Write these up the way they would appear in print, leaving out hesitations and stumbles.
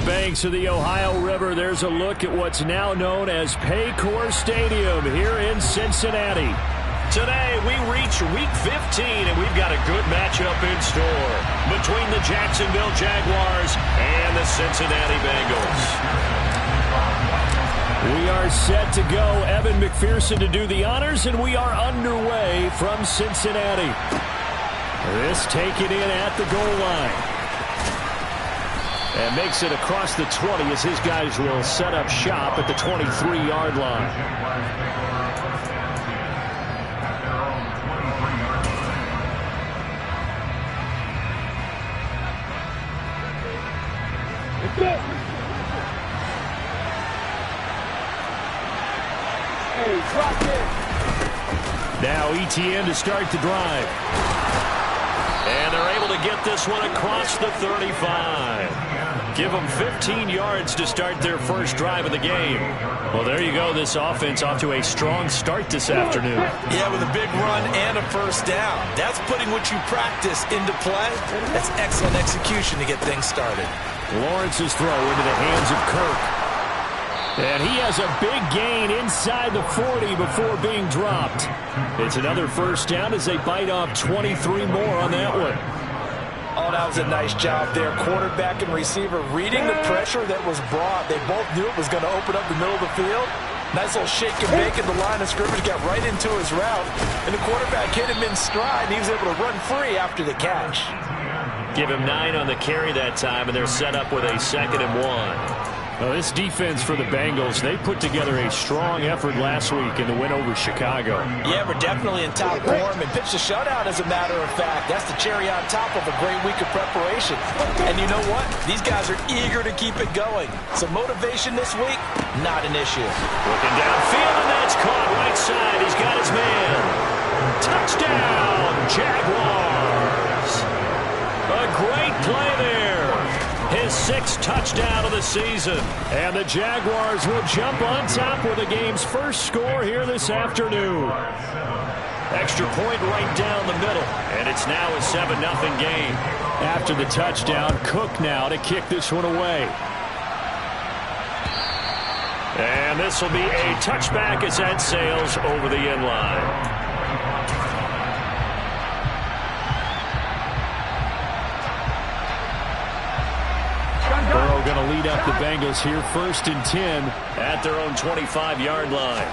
banks of the Ohio River, there's a look at what's now known as Paycor Stadium here in Cincinnati. Today, we reach Week 15, and we've got a good matchup in store between the Jacksonville Jaguars and the Cincinnati Bengals. We are set to go. Evan McPherson to do the honors, and we are underway from Cincinnati. This taken in at the goal line. And makes it across the 20 as his guys will set up shop at the 23-yard line. Now ETN to start the drive. And they're able to get this one across the 35. Give them 15 yards to start their first drive of the game. Well, there you go. This offense off to a strong start this afternoon. Yeah, with a big run and a first down. That's putting what you practice into play. That's excellent execution to get things started. Lawrence's throw into the hands of Kirk. And he has a big gain inside the 40 before being dropped. It's another first down as they bite off 23 more on that one. Oh, that was a nice job there. Quarterback and receiver reading the pressure that was brought. They both knew it was going to open up the middle of the field. Nice little shake and bake at the line of scrimmage. Got right into his route. And the quarterback hit him in stride. And he was able to run free after the catch. Give him 9 on the carry that time, and they're set up with a 2nd and 1. Well, this defense for the Bengals, they put together a strong effort last week in the win over Chicago. Yeah, we're definitely in top form and pitched a shutout, as a matter of fact. That's the cherry on top of a great week of preparation. And you know what? These guys are eager to keep it going. So motivation this week, not an issue. Looking downfield, and that's caught right side. He's got his man. Touchdown, Jaguars. A great play there. His 6th touchdown of the season. And the Jaguars will jump on top with the game's first score here this afternoon. Extra point right down the middle. And it's now a 7-0 game. After the touchdown, Cook now to kick this one away. And this will be a touchback as that sails over the end line. Burrow going to lead up the Bengals here, 1st and 10 at their own 25-yard line.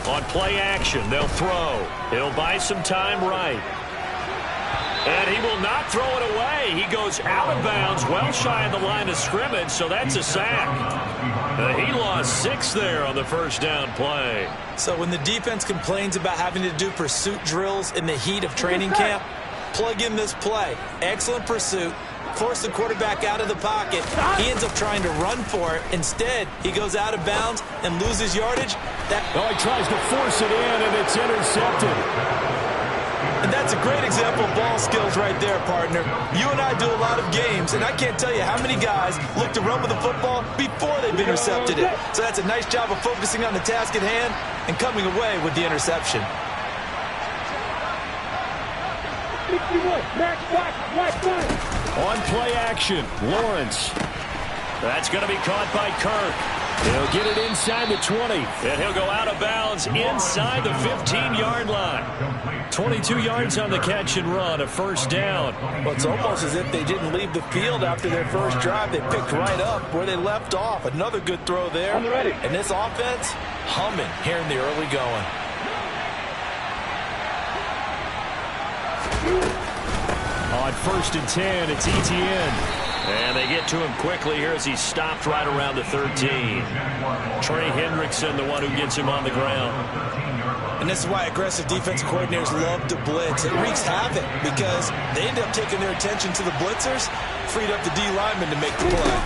On play action, they'll throw. He'll buy some time right. And he will not throw it away. He goes out of bounds, well shy of the line of scrimmage, so that's a sack. He lost 6 there on the first down play. So when the defense complains about having to do pursuit drills in the heat of training camp, plug in this play. Excellent pursuit. Force the quarterback out of the pocket. He ends up trying to run for it. Instead, he goes out of bounds and loses yardage. He tries to force it in, and it's intercepted. And that's a great example of ball skills right there, partner. You and I do a lot of games, and I can't tell you how many guys look to run with the football before they've intercepted it. So that's a nice job of focusing on the task at hand and coming away with the interception. On play action, Lawrence. That's going to be caught by Kirk. He'll get it inside the 20. And he'll go out of bounds inside the 15-yard line. 22 yards on the catch and run, a first down. Well, it's almost as if they didn't leave the field after their first drive. They picked right up where they left off. Another good throw there. And this offense, humming here in the early going. On 1st and 10, it's ETN. And they get to him quickly here as he's stopped right around the 13. Trey Hendrickson, the one who gets him on the ground. And this is why aggressive defense coordinators love to blitz. It wreaks havoc because they end up taking their attention to the blitzers, freed up the D lineman to make the play.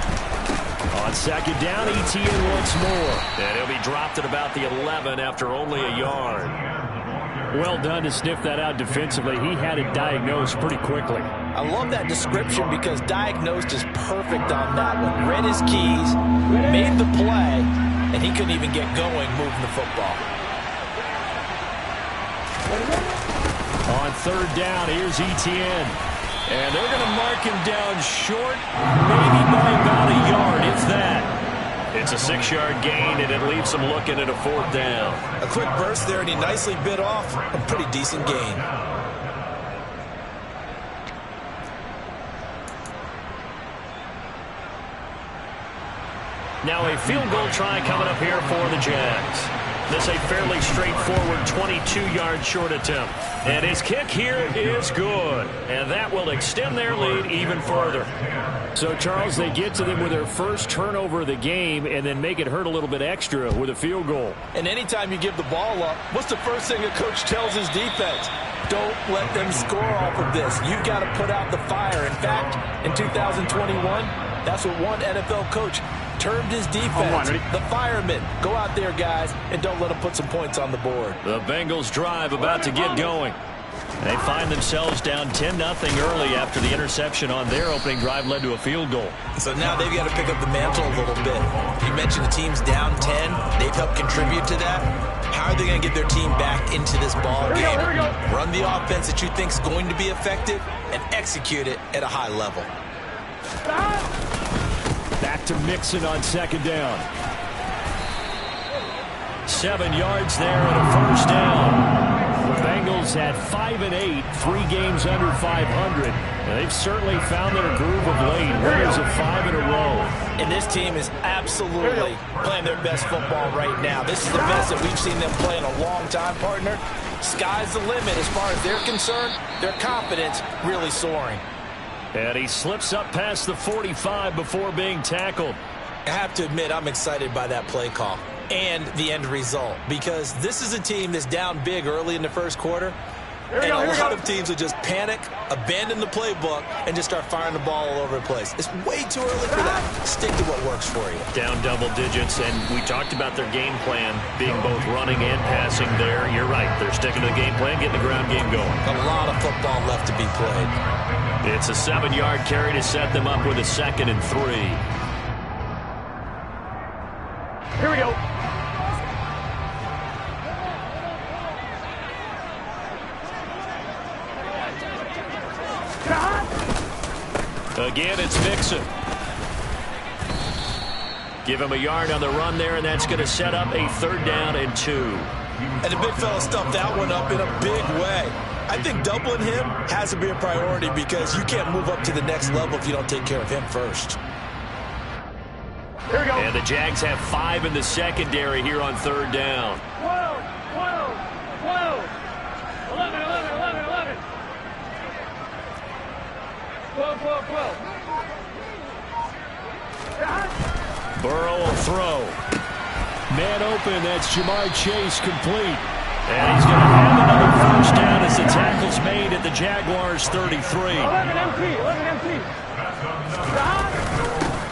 On 2nd down, ETN once more. And he'll be dropped at about the 11 after only a yard. Well done to sniff that out defensively. He had it diagnosed pretty quickly. I love that description because diagnosed is perfect on that one. Read his keys, made the play, and he couldn't even get going moving the football. On 3rd down, here's ETN. And they're going to mark him down short, maybe by about a yard, if that. It's a 6-yard gain, and it leaves them looking at a 4th down. A quick burst there, and he nicely bit off a pretty decent gain. Now a field goal try coming up here for the Jags. This a fairly straightforward 22-yard short attempt. And his kick here is good. And that will extend their lead even further. So, Charles, they get to them with their first turnover of the game and then make it hurt a little bit extra with a field goal. And anytime you give the ball up, what's the first thing a coach tells his defense? Don't let them score off of this. You've got to put out the fire. In fact, in 2021, that's what one NFL coach termed his defense, the firemen. Go out there, guys, and don't let them put some points on the board. The Bengals drive about to get going. They find themselves down 10-0 early after the interception on their opening drive led to a field goal. So now they've got to pick up the mantle a little bit. You mentioned the team's down 10. They've helped contribute to that. How are they going to get their team back into this ball game? Run the offense that you think is going to be effective and execute it at a high level. Back to Mixon on 2nd down. 7 yards there and a 1st down. The Bengals at 5-8, 3 games under 500. And they've certainly found their groove of late. Winners of 5 in a row. And this team is absolutely playing their best football right now. This is the best that we've seen them play in a long time, partner. Sky's the limit as far as they're concerned. Their confidence really soaring. And he slips up past the 45 before being tackled. I have to admit, I'm excited by that play call and the end result, because this is a team that's down big early in the first quarter, and a lot of teams will just panic, abandon the playbook, and just start firing the ball all over the place. It's way too early for that. Stick to what works for you. Down double digits, and we talked about their game plan being both running and passing there. You're right. They're sticking to the game plan, getting the ground game going. A lot of football left to be played. It's a 7-yard carry to set them up with a 2nd and 3. Here we go. Again, it's Mixon. Give him a yard on the run there, and that's going to set up a 3rd down and 2. And the big fella stuffed that one up in a big way. I think doubling him has to be a priority, because you can't move up to the next level if you don't take care of him first. Here we go. And the Jags have 5 in the secondary here on 3rd down. 12, 11, 11. 12. Burrow will throw. Man open, that's Jamar Chase, complete. And he's going to have another 1st down as the tackle's made at the Jaguars' 33. 11 empty.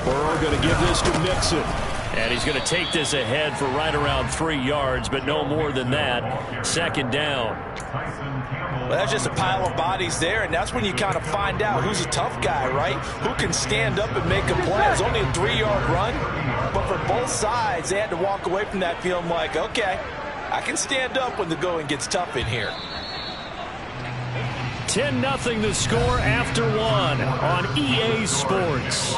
Burrow going to give this to Mixon. And he's going to take this ahead for right around 3 yards, but no more than that. 2nd down. Well, that's just a pile of bodies there, and that's when you kind of find out who's a tough guy, right? Who can stand up and make a play. It's only a 3-yard run, but for both sides, they had to walk away from that feeling like, okay, I can stand up when the going gets tough in here. 10-0 the score after 1 on EA Sports.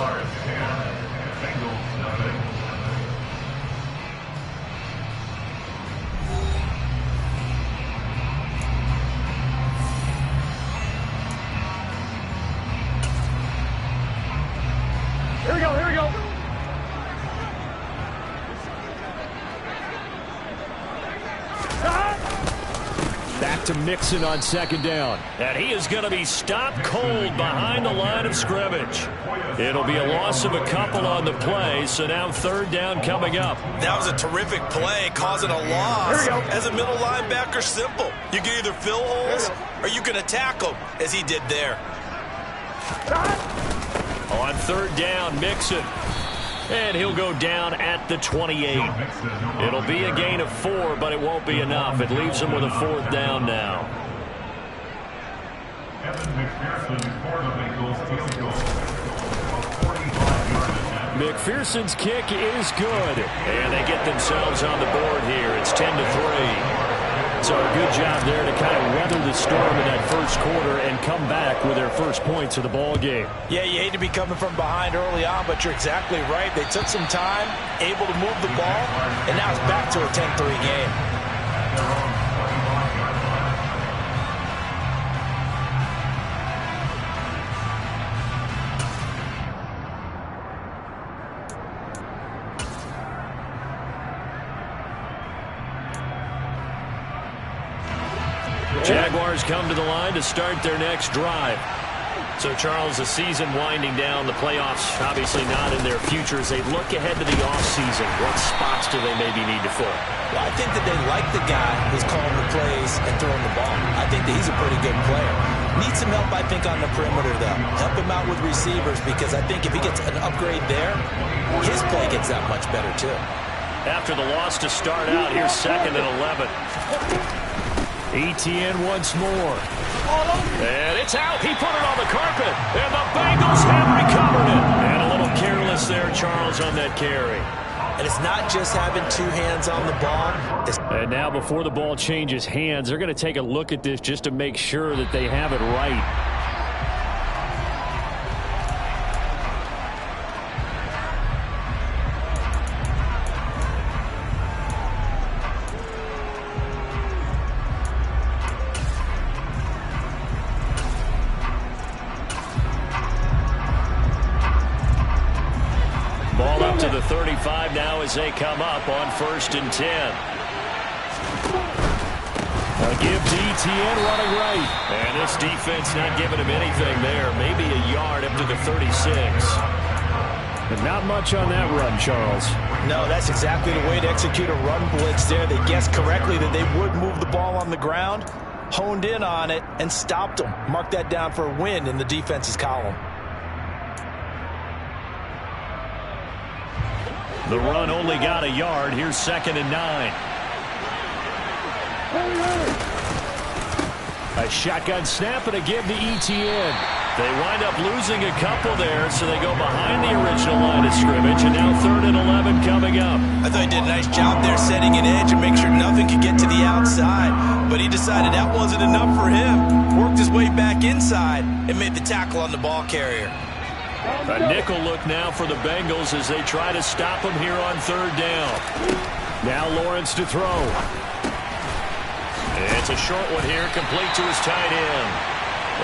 Here we go. Back to Mixon on 2nd down. And he is going to be stopped cold behind the line of scrimmage. It'll be a loss of a couple on the play, so now 3rd down coming up. That was a terrific play, causing a loss. As a middle linebacker, simple. You can either fill holes or you can attack them, as he did there. On 3rd down, Mixon. And he'll go down at the 28. It'll be a gain of 4, but it won't be enough. It leaves him with a 4th down now. McPherson's kick is good. And they get themselves on the board here. It's 10-3. So a good job there to kind of weather the storm in that first quarter and come back with their first points of the ball game. Yeah, you hate to be coming from behind early on, but you're exactly right. They took some time, able to move the ball, and now it's back to a 10-3 game. Jaguars come to the line to start their next drive. So, Charles, the season winding down, the playoffs obviously not in their future. As they look ahead to the offseason, what spots do they maybe need to fill? Well, I think that they like the guy who's calling the plays and throwing the ball. I think that he's a pretty good player. Needs some help, I think, on the perimeter, though. Help him out with receivers, because I think if he gets an upgrade there, his play gets that much better, too. After the loss to start out, here's 2nd and 11. ETN once more. And it's out. He put it on the carpet. And the Bengals have recovered it. And a little careless there, Charles, on that carry. And it's not just having two hands on the ball. And now before the ball changes hands, they're going to take a look at this just to make sure that they have it right. To the 35 now as they come up on 1st and 10. A give to ETN running right. And this defense not giving him anything there. Maybe a yard up to the 36. But not much on that run, Charles. No, that's exactly the way to execute a run blitz there. They guessed correctly that they would move the ball on the ground, honed in on it, and stopped them. Mark that down for a win in the defense's column. The run only got a yard. Here's 2nd and 9. A shotgun snap and a give to ETN. They wind up losing a couple there, so they go behind the original line of scrimmage, and now 3rd and 11 coming up. I thought he did a nice job there setting an edge and make sure nothing could get to the outside, but he decided that wasn't enough for him. Worked his way back inside and made the tackle on the ball carrier. A nickel look now for the Bengals as they try to stop him here on 3rd down. Now Lawrence to throw. It's a short one here, complete to his tight end.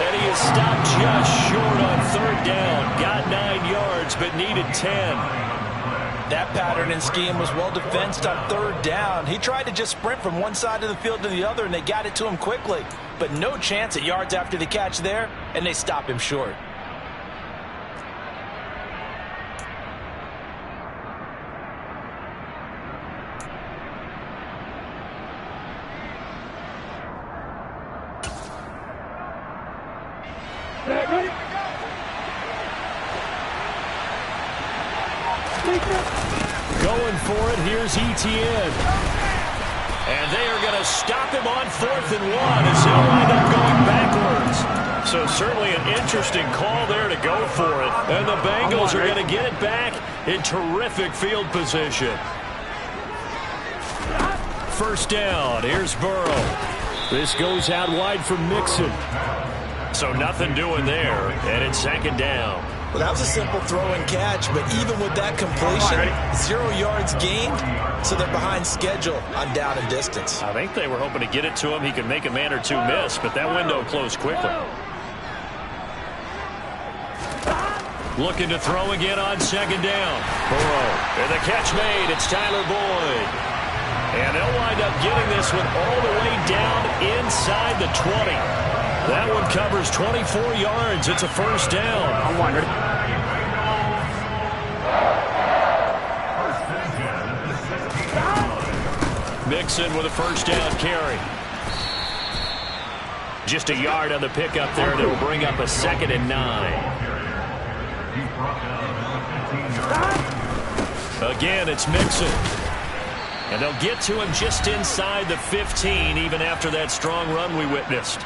And he is stopped just short on 3rd down. Got 9 yards, but needed 10. That pattern and scheme was well defensed on 3rd down. He tried to just sprint from one side of the field to the other, and they got it to him quickly. But no chance at yards after the catch there, and they stop him short. Going for it, here's ETN. And they are going to stop him on 4th and 1 as he'll wind up going backwards. So certainly an interesting call there to go for it. And the Bengals are going to get it back in terrific field position. 1st down, here's Burrow. This goes out wide for Mixon. So nothing doing there, and it's 2nd down. Well, that was a simple throw and catch, but even with that completion, 0 yards gained, so they're behind schedule on down and distance. I think they were hoping to get it to him. He could make a man or two miss, but that window closed quickly. Looking to throw again on 2nd down. Burrow. And the catch made. It's Tyler Boyd. And they'll wind up getting this one all the way down inside the 20. That one covers 24 yards. It's a 1st down. I'm wondering. Mixon with a 1st down carry. Just a yard on the pickup there that will bring up a 2nd and 9. Again, it's Mixon. And they'll get to him just inside the 15, even after that strong run we witnessed.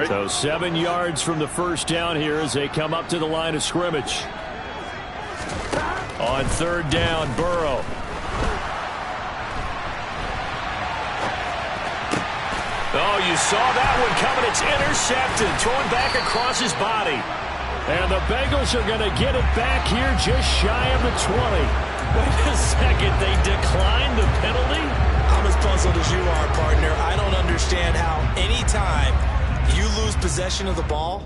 So 7 yards from the 1st down here as they come up to the line of scrimmage. On On third down, Burrow. Oh, you saw that one coming. It's intercepted. Throwing back across his body. And the Bengals are going to get it back here just shy of the 20. Wait a second. They declined the penalty? I'm as puzzled as you are, partner. I don't understand how any time you lose possession of the ball,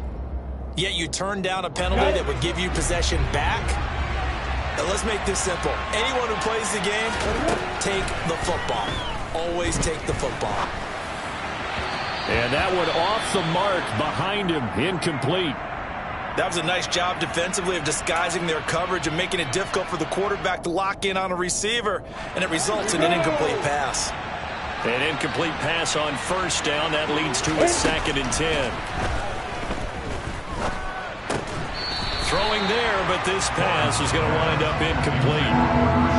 yet you turn down a penalty that would give you possession back. Now let's make this simple. Anyone who plays the game, take the football. Always take the football. And that one off the mark behind him, incomplete. That was a nice job defensively of disguising their coverage and making it difficult for the quarterback to lock in on a receiver, and it results in an incomplete pass. An incomplete pass on first down. That leads to a 2nd and 10. Throwing there, but this pass is going to wind up incomplete.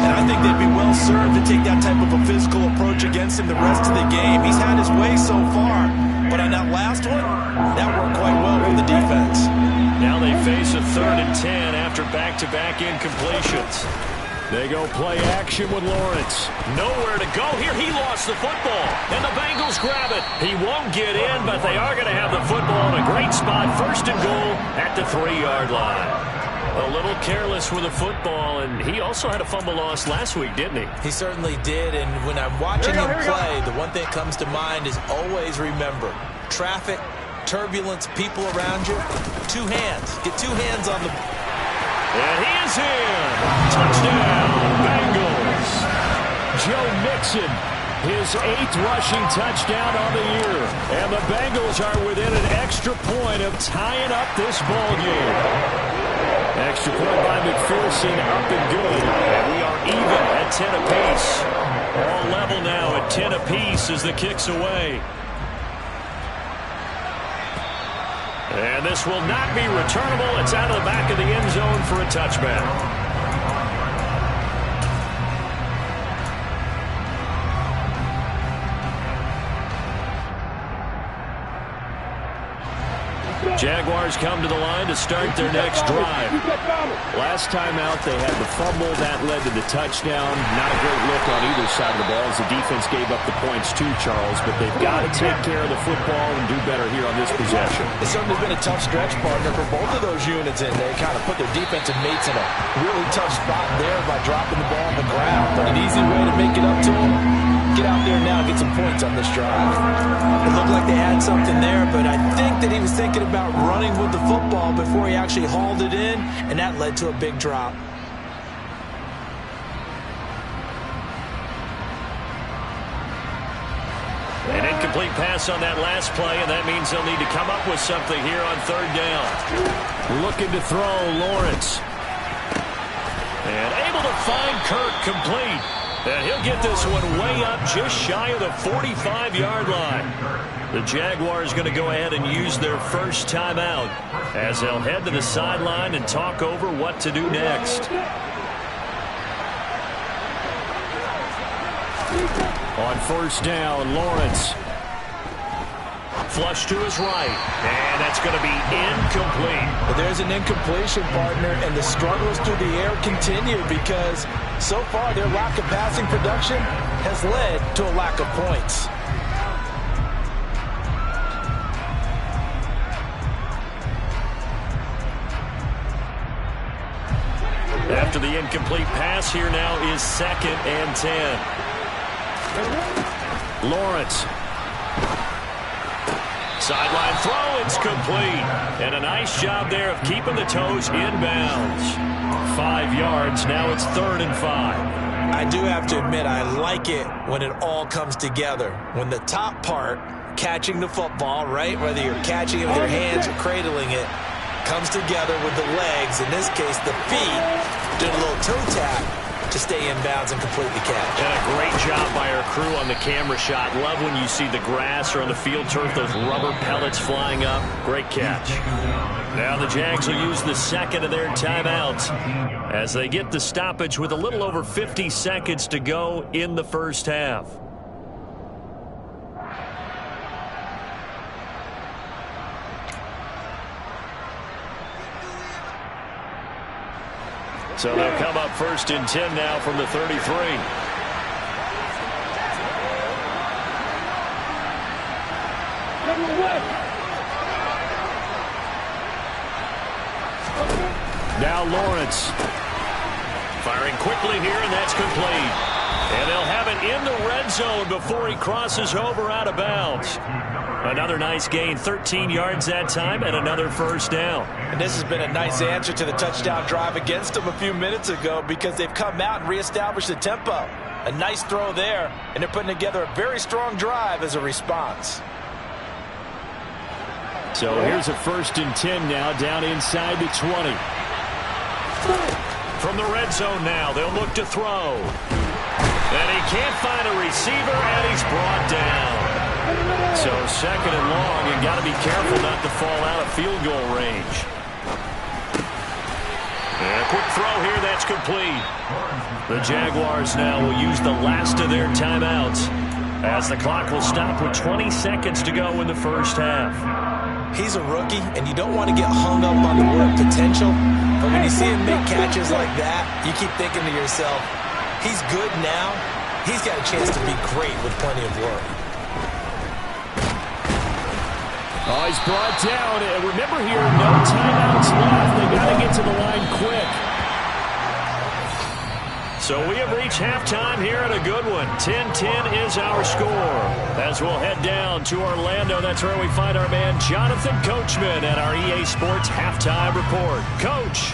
And I think they'd be well served to take that type of a physical approach against him the rest of the game. He's had his way so far, but on that last one, that worked quite well for the defense. Now they face a 3rd and 10 after back-to-back incompletions. They go play action with Lawrence. Nowhere to go here. He lost the football, and the Bengals grab it. He won't get in, but they are going to have the football in a great spot. 1st and goal at the 3-yard line. A little careless with the football, and he also had a fumble loss last week, didn't he? He certainly did, and when I'm watching him play, the one thing that comes to mind is always remember, traffic, turbulence, people around you, 2 hands. Get 2 hands on the... And he is in. Touchdown, Bengals. Joe Mixon, his 8th rushing touchdown on the year. And the Bengals are within an extra point of tying up this ball game. Extra point by McPherson, up and good. And we are even at 10 apiece. All level now at 10 apiece as the kick's away. And this will not be returnable. It's out of the back of the end zone for a touchback. Jaguars come to the line to start their next drive. Last time out, they had the fumble. That led to the touchdown. Not a great look on either side of the ball as the defense gave up the points too, Charles. But they've got to take care of the football and do better here on this possession. It's certainly been a tough stretch, partner, for both of those units, and they kind of put their defensive mates in a really tough spot there by dropping the ball on the ground. But an easy way to make it up to them. Get out there now and get some points on this drive. It looked like they had something there, but I think that he was thinking about running with the football before he actually hauled it in, and that led to a big drop. An incomplete pass on that last play, and that means they'll need to come up with something here on 3rd down. Looking to throw, Lawrence. And able to find Kirk complete. And he'll get this one way up just shy of the 45-yard line. The Jaguars going to go ahead and use their first timeout as they'll head to the sideline and talk over what to do next. On 1st down, Lawrence. Flush to his right, and that's going to be incomplete. But there's an incompletion, partner, and the struggles through the air continue because so far their lack of passing production has led to a lack of points. After the incomplete pass, here now is 2nd and 10. Lawrence. Sideline throw, it's complete. And a nice job there of keeping the toes inbounds. 5 yards, now it's 3rd and 5. I do have to admit, I like it when it all comes together. When the top part, catching the football, right, whether you're catching it with your hands or cradling it, comes together with the legs, in this case the feet, doing a little toe tap to stay in bounds and complete the catch. And a great job by our crew on the camera shot. Love when you see the grass or on the field turf, those rubber pellets flying up. Great catch. Now the Jags will use the 2nd of their timeouts as they get the stoppage with a little over 50 seconds to go in the first half. So they'll come up 1st and 10 now from the 33. Now Lawrence. Firing quickly here, and that's complete. And they'll have it in the red zone before he crosses over out of bounds. Another nice gain, 13 yards that time, and another 1st down. And this has been a nice answer to the touchdown drive against them a few minutes ago because they've come out and reestablished the tempo. A nice throw there, and they're putting together a very strong drive as a response. So here's a 1st and 10 now, down inside the 20. From the red zone now, they'll look to throw. And he can't find a receiver, and he's brought down. So 2nd and long, you got to be careful not to fall out of field goal range. And a quick throw here, that's complete. The Jaguars now will use the last of their timeouts as the clock will stop with 20 seconds to go in the 1st half. He's a rookie, and you don't want to get hung up on the word potential. But when you see him make catches like that, you keep thinking to yourself, he's good now. He's got a chance to be great with plenty of work. Oh, he's brought down. And remember here, no timeouts left. They got to get to the line quick. So we have reached halftime here at a good one. 10-10 is our score. As we'll head down to Orlando, that's where we find our man Jonathan Coachman at our EA Sports Halftime Report. Coach.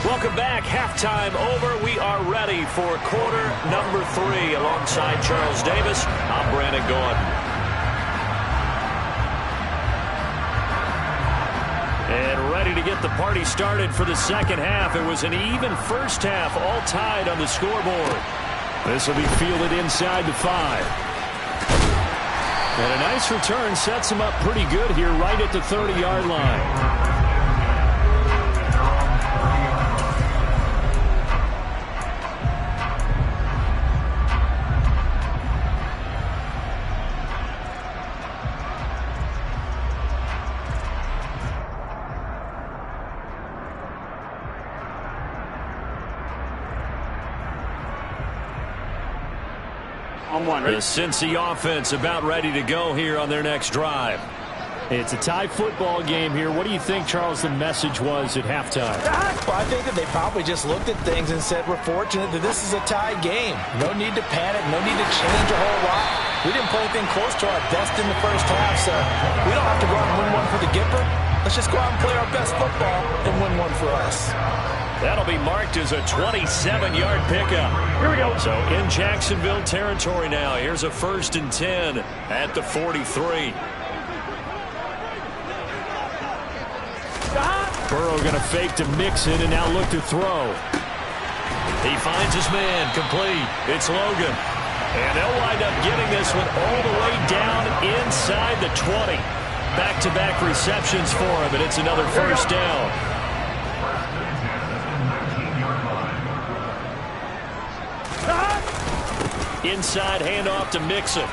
Welcome back. Halftime over. We are ready for quarter number 3. Alongside Charles Davis, I'm Brandon Gordon. And ready to get the party started for the 2nd half. It was an even 1st half, all tied on the scoreboard. This will be fielded inside the 5. And a nice return sets him up pretty good here right at the 30-yard line. The Cincy offense about ready to go here on their next drive. It's a tie football game here. What do you think, Charles, the message was at halftime? Well, I think that they probably just looked at things and said, we're fortunate that this is a tie game. No need to panic. No need to change a whole lot. We didn't play anything close to our best in the 1st half, so we don't have to go out and win one for the Gipper. Let's just go out and play our best football and win one for us. That'll be marked as a 27-yard pickup. Here we go. So in Jacksonville territory now. Here's a 1st and 10 at the 43. Burrow going to fake to Mixon and now look to throw. He finds his man, complete. It's Logan. And they'll wind up getting this one all the way down inside the 20. Back-to-back receptions for him, and it's another 1st down. Inside handoff to Mixon.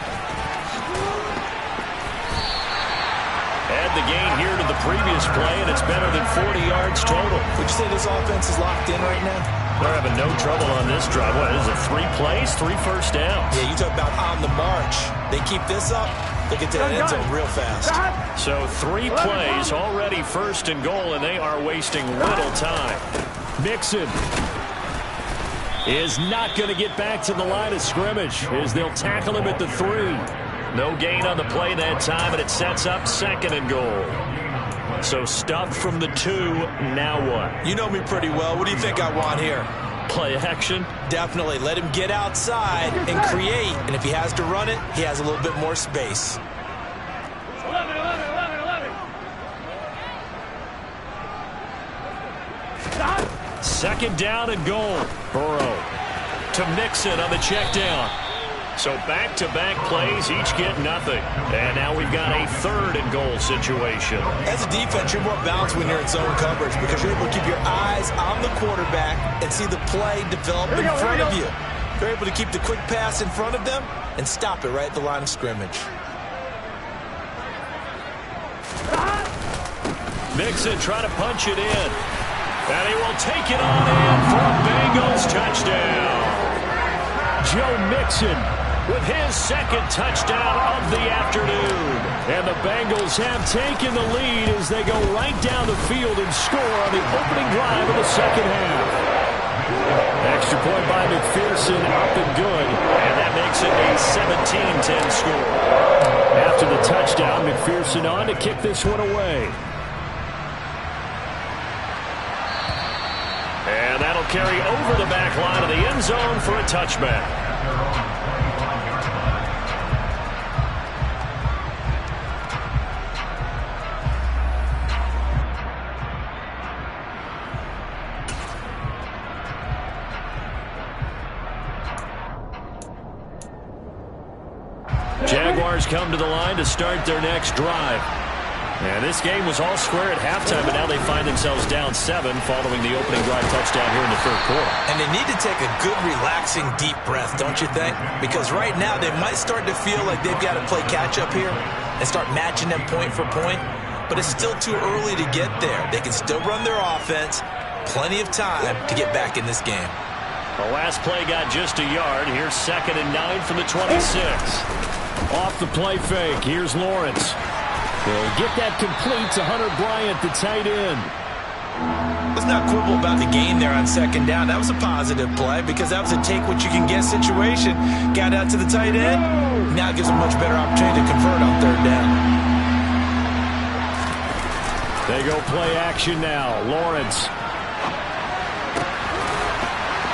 Add the gain here to the previous play, and it's better than 40 yards total. Would you say this offense is locked in right now? They're having no trouble on this drive. What is it, 3 plays, 3 first downs? Yeah, you talk about on the march. They keep this up, they get to the end zone real fast. So 3 plays, already 1st and goal, and they are wasting little time. Mixon is not going to get back to the line of scrimmage as they'll tackle him at the 3. No gain on the play that time, and it sets up 2nd and goal. So stuffed from the 2, now what? You know me pretty well. What do you think I want here? Play action? Definitely. Let him get outside and create, and if he has to run it, he has a little bit more space. 2nd down and goal. Burrow to Mixon on the check down. So back-to-back plays, each get nothing. And now we've got a 3rd and goal situation. As a defense, you're more balanced when you're in zone coverage because you're able to keep your eyes on the quarterback and see the play develop in front of you. They're able to keep the quick pass in front of them and stop it right at the line of scrimmage. Mixon trying to punch it in. And he will take it on in for a Bengals touchdown. Joe Mixon with his second touchdown of the afternoon. And the Bengals have taken the lead as they go right down the field and score on the opening drive of the second half. Extra point by McPherson, up and good. And that makes it a 17-10 score. After the touchdown, McPherson on to kick this one away. And that'll carry over the back line of the end zone for a touchback. Jaguars come to the line to start their next drive. And this game was all square at halftime, but now they find themselves down 7 following the opening drive touchdown here in the third quarter. And they need to take a good, relaxing, deep breath, don't you think? Because right now they might start to feel like they've got to play catch-up here and start matching them point for point. But it's still too early to get there. They can still run their offense. Plenty of time to get back in this game. The last play got just a yard. Here's 2nd and 9 from the 26. Off the play fake, here's Lawrence. They'll get that complete to Hunter Bryant, the tight end. Let's not quibble about the gain there on 2nd down. That was a positive play because that was a take-what-you-can-get situation. Got out to the tight end. Now it gives them a much better opportunity to convert on 3rd down. They go play action now. Lawrence.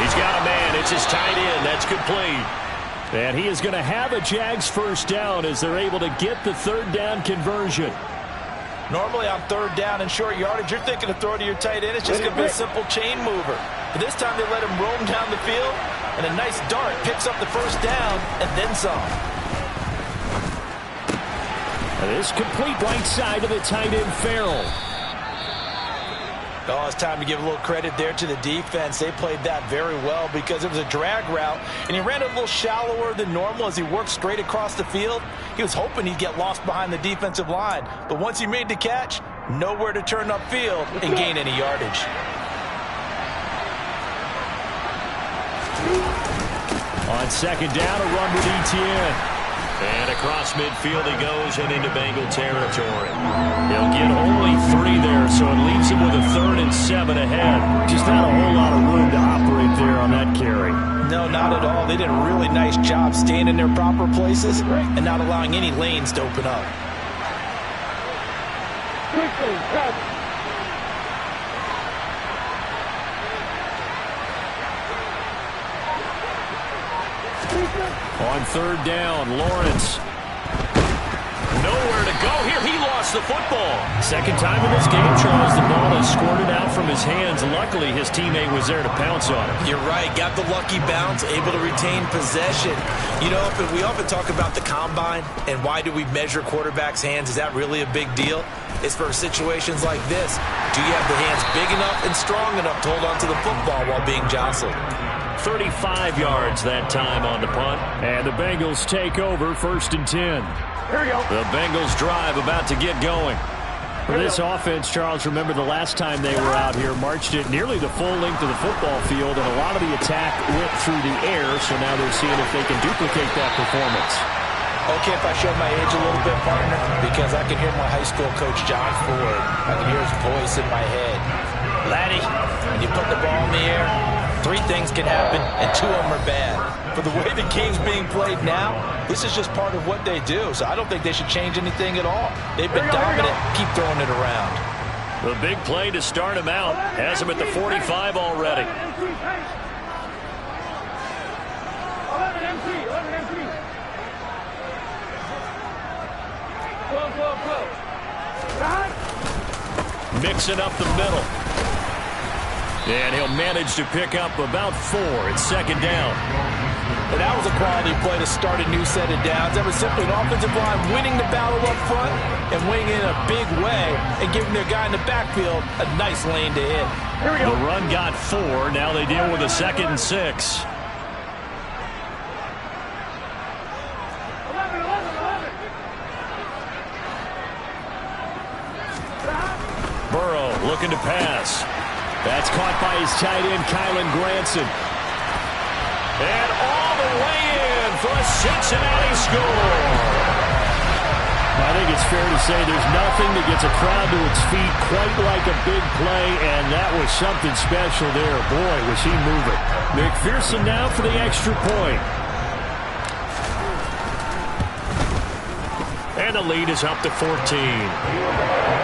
He's got a man. It's his tight end. That's complete. And he is going to have a Jags first down as they're able to get the 3rd down conversion. Normally on 3rd down and short yardage, you're thinking of throwing to your tight end. It's just going to be a simple chain mover. But this time they let him roam down the field, and a nice dart picks up the first down and then some. And this complete right side to the tight end, Farrell. Oh, it's time to give a little credit there to the defense. They played that very well because it was a drag route, and he ran it a little shallower than normal as he worked straight across the field. He was hoping he'd get lost behind the defensive line, but once he made the catch, nowhere to turn upfield and gain any yardage. On 2nd down, a run with Etienne. And across midfield he goes and into Bengal territory. He'll get only 3 there, so it leaves him with a 3rd and 7 ahead. Just not a whole lot of room to operate there on that carry. No, not at all. They did a really nice job staying in their proper places and not allowing any lanes to open up. On 3rd down, Lawrence. Nowhere to go here. He lost the football. Second time in this game, Charles, the ball has squirted out from his hands. Luckily, his teammate was there to pounce on him. You're right. Got the lucky bounce, able to retain possession. You know, we often talk about the combine and why do we measure quarterbacks' hands. Is that really a big deal? It's for situations like this. Do you have the hands big enough and strong enough to hold on to the football while being jostled? 35 yards that time on the punt. And the Bengals take over 1st and 10. Here we go. The Bengals drive about to get going. For this offense, Charles, remember the last time they were out here, marched it nearly the full length of the football field, and a lot of the attack went through the air, so now they're seeing if they can duplicate that performance. Okay, if I show my age a little bit, partner, because I can hear my high school coach, John Ford. I can hear his voice in my head. Laddie, when you put the ball in the air, 3 things can happen, and 2 of them are bad. But the way the game's being played now, this is just part of what they do. So I don't think they should change anything at all. They've been dominant. Keep throwing it around. The big play to start him out has him at the 45 already. Mixing up the middle. And he'll manage to pick up about 4 at 2nd down. But that was a quality play to start a new set of downs. That was simply an offensive line winning the battle up front and winning in a big way and giving their guy in the backfield a nice lane to hit. Here we go. The run got 4. Now they deal with a 2nd and 6. looking to pass. That's caught by his tight end, Kylen Granson. And all the way in for a Cincinnati score. I think it's fair to say there's nothing that gets a crowd to its feet quite like a big play, and that was something special there. Boy, was he moving. McPherson now for the extra point. And the lead is up to 14.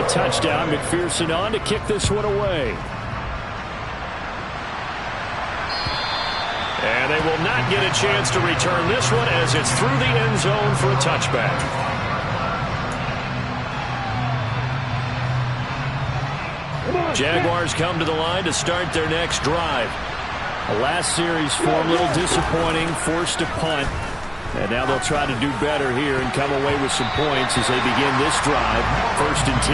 Touchdown, McPherson on to kick this one away. And they will not get a chance to return this one as it's through the end zone for a touchback. Jaguars come to the line to start their next drive. The last series form a little disappointing, forced a punt. And now they'll try to do better here and come away with some points as they begin this drive. 1st and 10.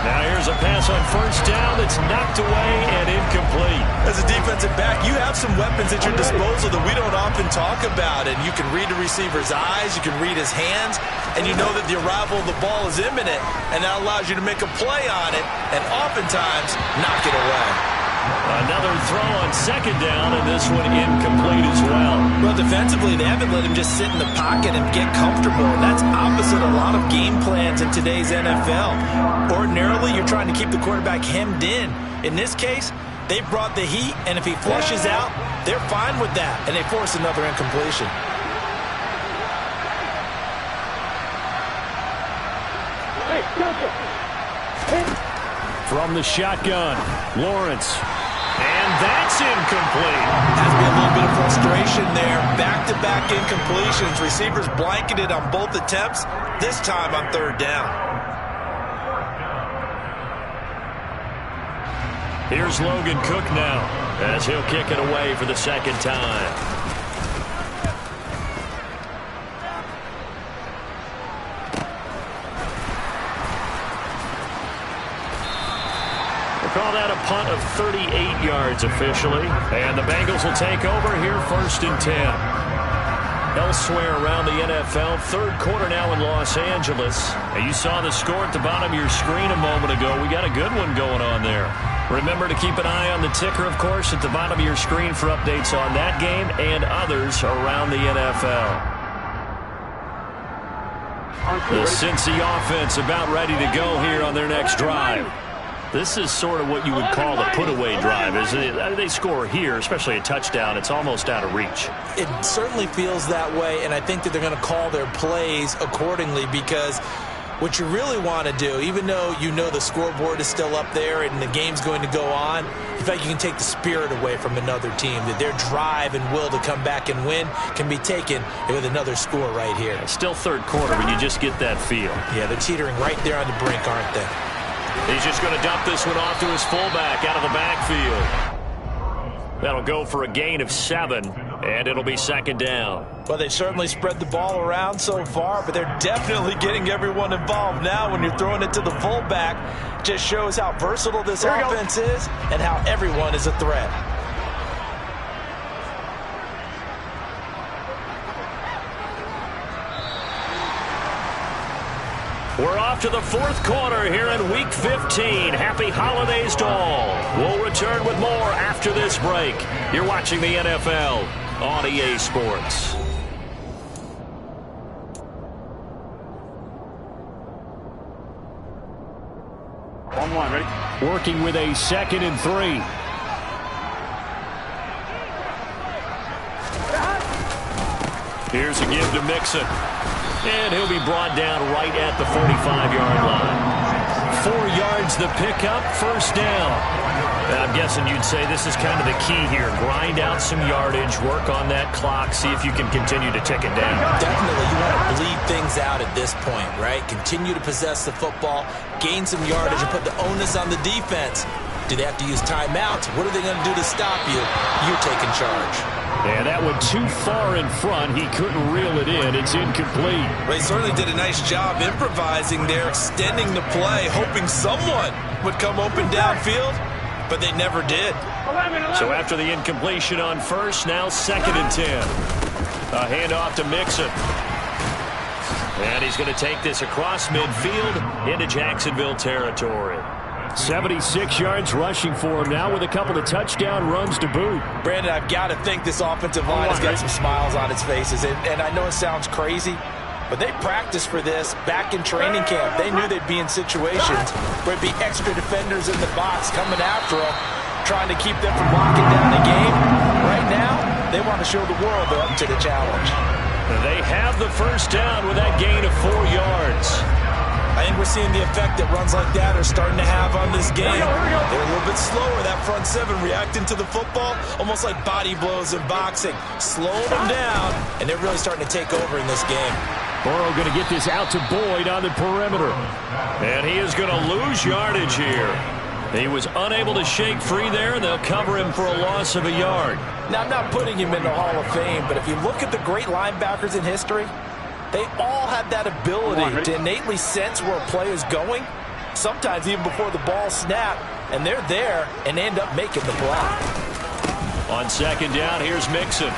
Now here's a pass on first down that's knocked away and incomplete. As a defensive back, you have some weapons at your disposal that we don't often talk about. And you can read the receiver's eyes, you can read his hands, and you know that the arrival of the ball is imminent. And that allows you to make a play on it and oftentimes knock it away. Another throw on 2nd down, and this one incomplete as well. Well, defensively, they haven't let him just sit in the pocket and get comfortable. That's opposite a lot of game plans in today's NFL. Ordinarily, you're trying to keep the quarterback hemmed in. In this case, they brought the heat, and if he flushes out, they're fine with that, and they force another incompletion. From the shotgun, Lawrence. And that's incomplete. Has to be a little bit of frustration there. Back-to-back incompletions. Receivers blanketed on both attempts, this time on 3rd down. Here's Logan Cook now as he'll kick it away for the 2nd time. Call that a punt of 38 yards officially. And the Bengals will take over here 1st and 10. Elsewhere around the NFL, 3rd quarter now in Los Angeles. And you saw the score at the bottom of your screen a moment ago. We got a good one going on there. Remember to keep an eye on the ticker, of course, at the bottom of your screen for updates on that game and others around the NFL. The Cincy offense about ready to go here on their next drive. This is sort of what you would call a put-away drive. They score here, especially a touchdown, it's almost out of reach. It certainly feels that way, and I think that they're going to call their plays accordingly because what you really want to do, even though you know the scoreboard is still up there and the game's going to go on, in fact, you can take the spirit away from another team, that their drive and will to come back and win can be taken with another score right here. It's still 3rd quarter, but you just get that feel. Yeah, they're teetering right there on the brink, aren't they? He's just going to dump this one off to his fullback out of the backfield. That'll go for a gain of 7, and it'll be 2nd down. Well, they certainly spread the ball around so far, but they're definitely getting everyone involved now when you're throwing it to the fullback. Just shows how versatile this offense is and how everyone is a threat. We're off to the 4th quarter here in Week 15. Happy holidays to all. We'll return with more after this break. You're watching the NFL on EA Sports. On one, ready? Working with a 2nd and 3. Here's a give to Mixon. And he'll be brought down right at the 45-yard line. 4 yards the pickup, 1st down. And I'm guessing you'd say this is kind of the key here. Grind out some yardage, work on that clock, see if you can continue to tick it down. Definitely, you want to bleed things out at this point, right? Continue to possess the football, gain some yardage, and put the onus on the defense. Do they have to use timeouts? What are they going to do to stop you? You're taking charge. And that one too far in front. He couldn't reel it in. It's incomplete. Well, he certainly did a nice job improvising there, extending the play, hoping someone would come open downfield. but they never did. So after the incompletion on first, now 2nd and 10. A handoff to Mixon. And he's going to take this across midfield into Jacksonville territory. 76 yards rushing for him now with a couple of touchdown runs to boot. Brandon, I've got to think this offensive line has got some smiles on its faces. And I know it sounds crazy, but they practiced for this back in training camp. They knew they'd be in situations where it'd be extra defenders in the box coming after them, trying to keep them from locking down the game. Right now, they want to show the world they're up to the challenge. They have the first down with that gain of 4 yards. I think we're seeing the effect that runs like that are starting to have on this game. They're a little bit slower, that front seven, reacting to the football, almost like body blows in boxing. Slowing them down, and they're really starting to take over in this game. Burrow going to get this out to Boyd on the perimeter. And he is going to lose yardage here. He was unable to shake free there, and they'll cover him for a loss of a yard. Now, I'm not putting him in the Hall of Fame, but if you look at the great linebackers in history, they all have that ability to innately sense where a play is going, sometimes even before the ball snapped, and they're there and end up making the play. On 2nd down, here's Mixon.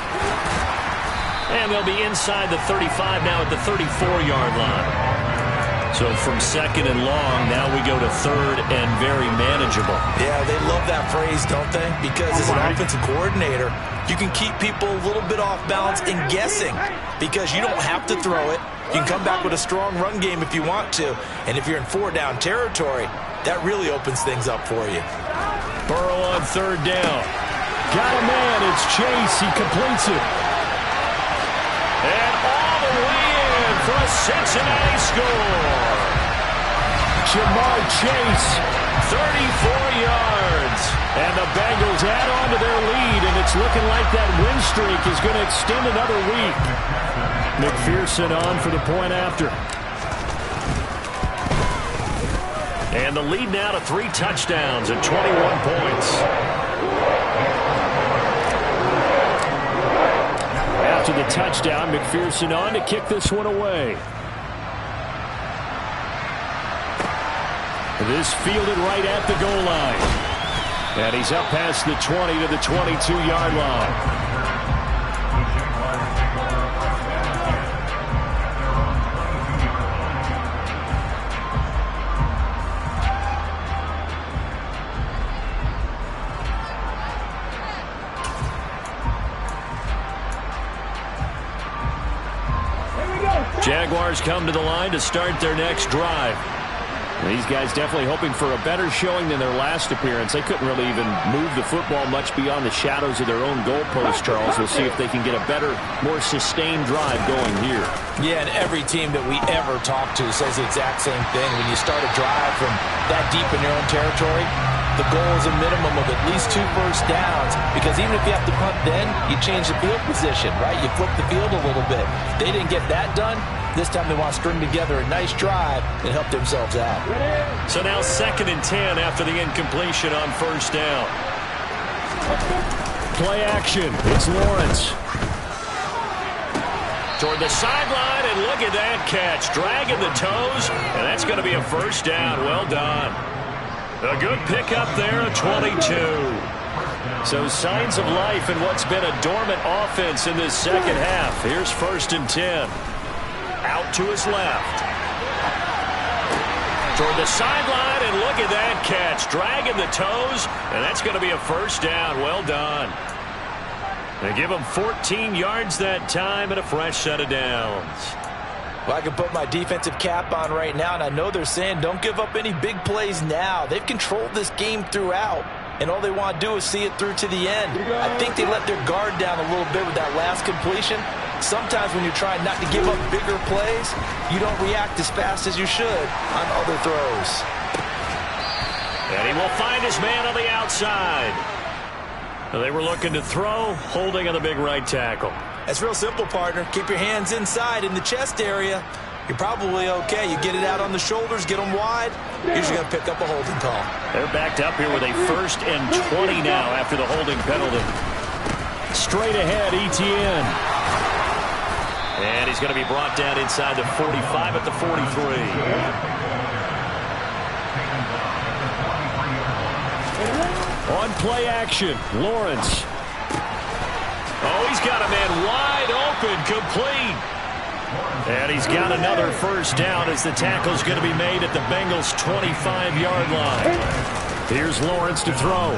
And they'll be inside the 35 now at the 34-yard line. So from 2nd and long, now we go to 3rd and very manageable. Yeah, they love that phrase, don't they? Because as an offensive coordinator, you can keep people a little bit off balance and guessing because you don't have to throw it. You can come back with a strong run game if you want to. And if you're in 4-down territory, that really opens things up for you. Burrow on 3rd down. Got a man. It's Chase. He completes it. And all the way in for a Cincinnati score. Jamar Chase, 34 yards. And the Bengals add on to their lead, and it's looking like that win streak is going to extend another week. McPherson on for the point after. And the lead now to 3 touchdowns and 21 points. After the touchdown, McPherson on to kick this one away. This fielded right at the goal line. And he's up past the 20 to the 22-yard line. Jaguars come to the line to start their next drive. These guys definitely hoping for a better showing than their last appearance. They couldn't really even move the football much beyond the shadows of their own goalpost, Charles. We'll see if they can get a better, more sustained drive going here. Yeah, and every team that we ever talk to says the exact same thing. When you start a drive from that deep in your own territory, the goal is a minimum of at least 2 first downs, because even if you have to punt then, you change the field position, right? You flip the field a little bit. They didn't get that done. This time they want to string together a nice drive and help themselves out. So now 2nd and 10 after the incompletion on 1st down. Play action. It's Lawrence. Toward the sideline, and look at that catch. Dragging the toes, and that's going to be a 1st down. Well done. A good pickup there, a 22. So signs of life in what's been a dormant offense in this 2nd half. Here's 1st and 10. Out to his left. Toward the sideline, and look at that catch. Dragging the toes, and that's going to be a 1st down. Well done. They give him 14 yards that time and a fresh set of downs. Well, I can put my defensive cap on right now, and I know they're saying don't give up any big plays now. They've controlled this game throughout, and all they want to do is see it through to the end. I think they let their guard down a little bit with that last completion. Sometimes when you're trying not to give up bigger plays, you don't react as fast as you should on other throws. And he will find his man on the outside. They were looking to throw, holding on the big right tackle. That's real simple, partner. Keep your hands inside in the chest area. You're probably okay. You get it out on the shoulders, get them wide. Usually going to pick up a holding call. They're backed up here with a 1st and 20 now after the holding penalty. Straight ahead, ETN. And he's going to be brought down inside the 45 at the 43. On play action, Lawrence. Oh, he's got a man wide open, complete. And he's got another first down as the tackle's going to be made at the Bengals' 25-yard line. Here's Lawrence to throw.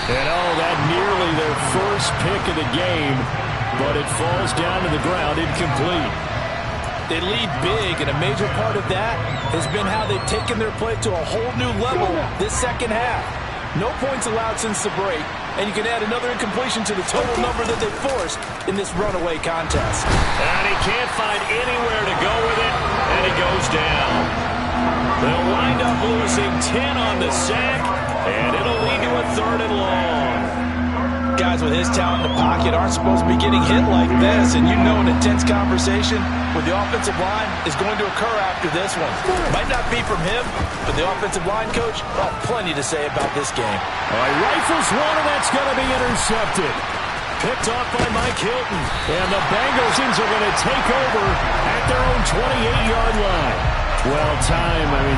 And oh, that nearly their first pick of the game, but it falls down to the ground incomplete. They lead big, and a major part of that has been how they've taken their play to a whole new level this second half. No points allowed since the break, and you can add another incompletion to the total number that they forced in this runaway contest. And he can't find anywhere to go with it, and he goes down. They'll wind up losing 10 on the sack, and it'll lead to a 3rd and long. Guys with his talent in the pocket aren't supposed to be getting hit like this, and you know an intense conversation with the offensive line is going to occur after this one. Might not be from him, but the offensive line coach, plenty to say about this game. All right, rifles one, and that's going to be intercepted. Picked off by Mike Hilton, and the Bengals are going to take over at their own 28-yard line. Well,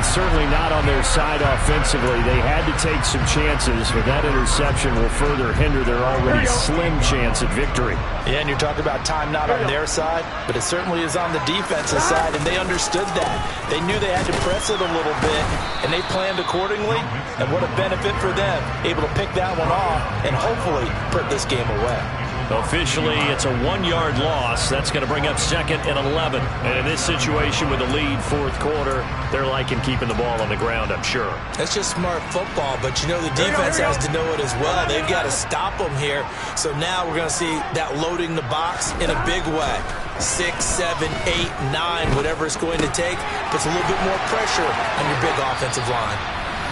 certainly not on their side offensively. They had to take some chances, but that interception will further hinder their already slim chance at victory. Yeah, and you're talking about time not on their side, but it certainly is on the defensive side, and they understood that. They knew they had to press it a little bit, and they planned accordingly, and what a benefit for them, able to pick that one off and hopefully put this game away. Officially, it's a 1-yard loss. That's going to bring up 2nd and 11. And in this situation with the lead, 4th quarter, they're liking keeping the ball on the ground, I'm sure. That's just smart football, but you know the defense has to know it as well. They've got to stop them here. So now we're going to see that loading the box in a big way. 6, 7, 8, 9, whatever it's going to take, puts a little bit more pressure on your big offensive line.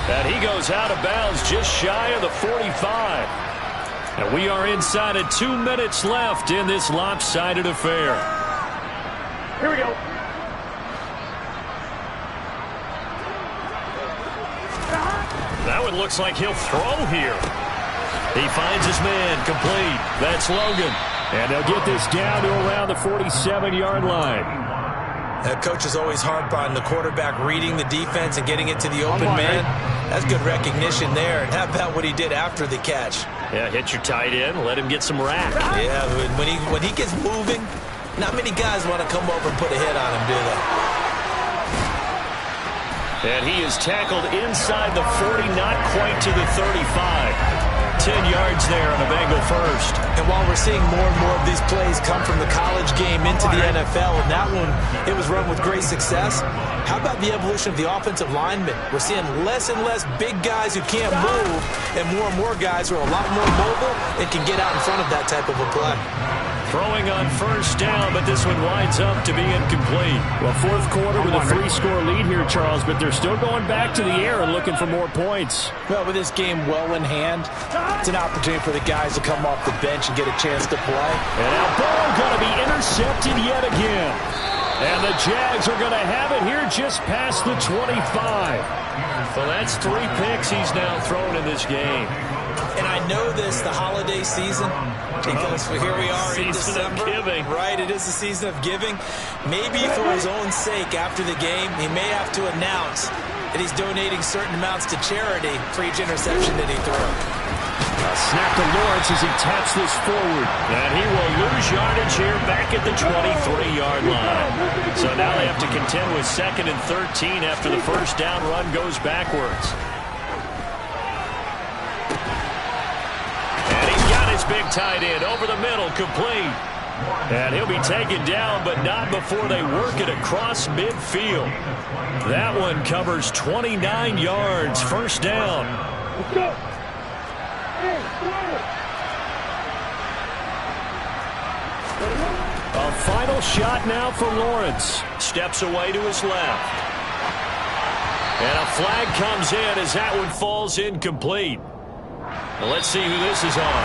And he goes out of bounds just shy of the 45. And we are inside of 2 minutes left in this lopsided affair. Here we go. That one looks like he'll throw here. He finds his man, complete. That's Logan. And they'll get this down to around the 47-yard line. Coach is always harp on the quarterback reading the defense and getting it to the open man. That's good recognition there. And how about what he did after the catch? Yeah, hit your tight end, let him get some rack. Yeah, when he gets moving, not many guys want to come over and put a hit on him, do they? And he is tackled inside the 40, not quite to the 35. 10 yards there on a Bengal first. And while we're seeing more and more of these plays come from the college game into the NFL, and that one, it was run with great success, how about the evolution of the offensive linemen? We're seeing less and less big guys who can't move, and more guys who are a lot more mobile and can get out in front of that type of a play. Throwing on first down, but this one winds up to be incomplete. Well, 4th quarter with a 3-score lead here, Charles, but they're still going back to the air and looking for more points. Well, with this game well in hand, it's an opportunity for the guys to come off the bench and get a chance to play. And now ball going to be intercepted yet again. And the Jags are going to have it here just past the 25. Well, that's 3 picks he's now thrown in this game. And I know this, the holiday season, because here we are in December. Of giving. Right, it is the season of giving. Maybe for his own sake after the game, he may have to announce that he's donating certain amounts to charity for each interception that he threw. Snap to Lawrence as he taps this forward. And he will lose yardage here back at the 23-yard line. So now they have to contend with 2nd and 13 after the first down run goes backwards. And he's got his big tight end over the middle, complete. And he'll be taken down, but not before they work it across midfield. That one covers 29 yards, first down. Let's go. A final shot now for Lawrence. Steps away to his left. And a flag comes in as that one falls incomplete. Now let's see who this is on.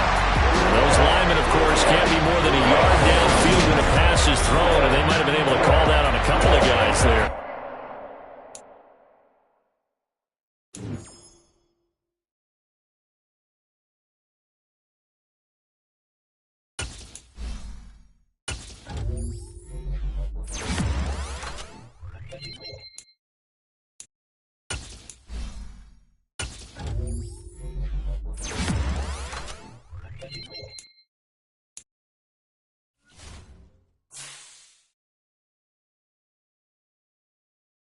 Those linemen, of course, can't be more than a yard downfield when the pass is thrown, and they might have been able to call that on a couple of guys there.